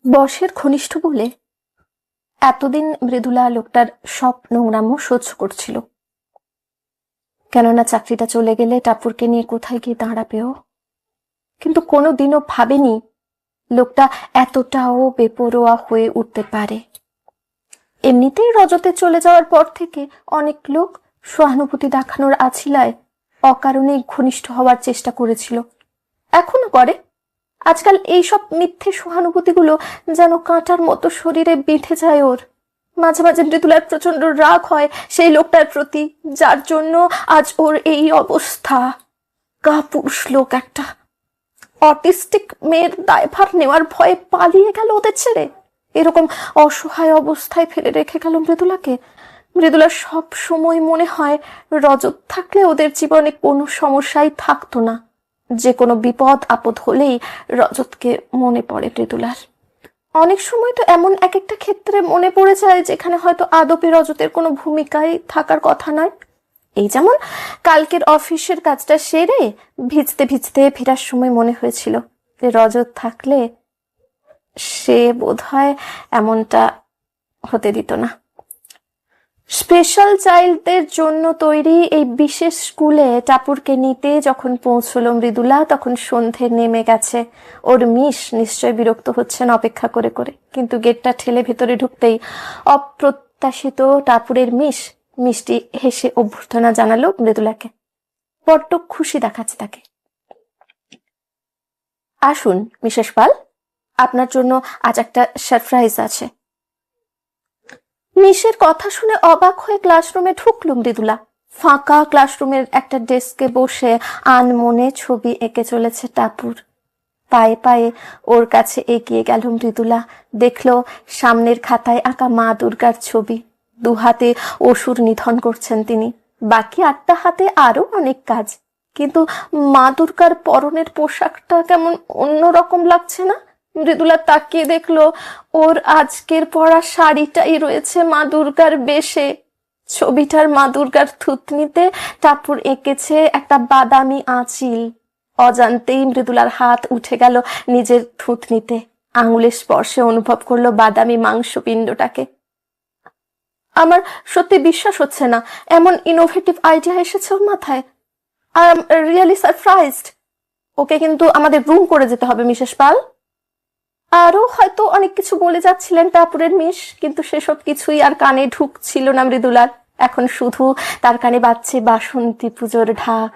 বসের ঘনিষ্ঠ বলে এতদিন মৃদুলা লোকটার সব নোংরামো সহ্য করছিল। কেননা চাকরিটা চলে গেলে টাপুরকে নিয়ে কোথায় গিয়ে দাঁড়াবেও। কিন্তু কোনোদিনও ভাবেনি লোকটা এতটাও বেপরোয়া হয়ে উঠতে পারে। এমনিতেই রজতে চলে যাওয়ার পর থেকে অনেক লোক সহানুভূতি দেখানোর আছিলায় অকারণে ঘনিষ্ঠ হওয়ার চেষ্টা করেছিল, এখনো করে। আজকাল এইসব মিথ্যে সহানুভূতিগুলো যেন কাঁটার মতো শরীরে বেঁধে যায় ওর। মাঝে মাঝে মৃদুলার প্রচন্ড রাগ হয় সেই লোকটার প্রতি, যার জন্য আজ ওর এই অবস্থা। কাপুরুষ লোক একটা। অটিস্টিক মেয়ের দায়ভার নেওয়ার ভয়ে পালিয়ে গেল ওদের ছেড়ে, এরকম অসহায় অবস্থায় ফেলে রেখে গেল মৃদুলাকে। মৃদুলার সব সময় মনে হয় রজত থাকলে ওদের জীবনে কোনো সমস্যাই থাকতো না। যে কোনো বিপদ আপদ হলেই রজতকে মনে পড়ে মৃদুলার। অনেক সময় তো এমন এক একটা ক্ষেত্রে মনে পড়ে যায় যেখানে হয়তো আদপে রজতের কোনো ভূমিকায় থাকার কথা নয়। এই যেমন কালকের অফিসের কাজটা সেরে ভিজতে ভিজতে ফেরার সময় মনে হয়েছিল যে রজত থাকলে সে বোধহয় এমনটা হতে দিত না। স্পেশাল চাইল্ডদের জন্য তৈরি এই বিশেষ স্কুলে টাপুরকে নিতে যখন পৌঁছলো মৃদুলা, তখন সন্ধে নেমে গেছে। ওর মিস নিশ্চয় বিরক্ত হচ্ছেন অপেক্ষা করে করে, কিন্তু গেটটা ঠেলে ভেতরে ঢুকতেই অপ্রত্যাশিত টাপুরের মিস মিষ্টি হেসে অভ্যর্থনা জানালো মৃদুলাকে। বড্ড খুশি দেখাচ্ছে তাকে। আসুন মিসেস পাল, আপনার জন্য আজ একটা সারপ্রাইজ আছে। মিসের কথা শুনে অবাক হয়ে ক্লাসরুমে ঢুকল মৃদুলা। ফাঁকা ক্লাসরুমের একটা ডেস্কে বসে আনমনে ছবি এঁকে চলেছে টাপুর। পায়ে পায়ে ওর কাছে এগিয়ে গেল মৃদুলা। দেখলো সামনের খাতায় আঁকা মা দুর্গার ছবি। দুহাতে অসুর নিধন করছেন তিনি, বাকি 8টা হাতে আরো অনেক কাজ। কিন্তু মা দুর্গার পরনের পোশাকটা কেমন অন্যরকম লাগছে না? মৃদুলা তাকিয়ে দেখলো ওর আজকের পরা শাড়িটাই রয়েছে মা দুর্গার বেশে। ছবিটার মা দুর্গার থুতনিতে টাপুর এঁকেছে একটা বাদামি আঁচিল। অজান্তেই মৃদুলার হাত উঠে গেল নিজের থুতনিতে। আঙুলের স্পর্শে অনুভব করলো বাদামি মাংসপিণ্ডটাকে। আমার সত্যি বিশ্বাস হচ্ছে না, এমন ইনোভেটিভ আইডিয়া এসেছে ওর মাথায়। I am really surprised. Okay কিন্তু আমাদের রুম করে যেতে হবে মিসেস পাল। আরো হয়তো অনেক কিছু বলে যাচ্ছিলেন টাপুরের মিস, কিন্তু সেসব কিছুই আর কানে ঢুকছিল না মৃদুলার। এখন শুধু তার কানে বাজছে বাসন্তী পুজোর ঢাক।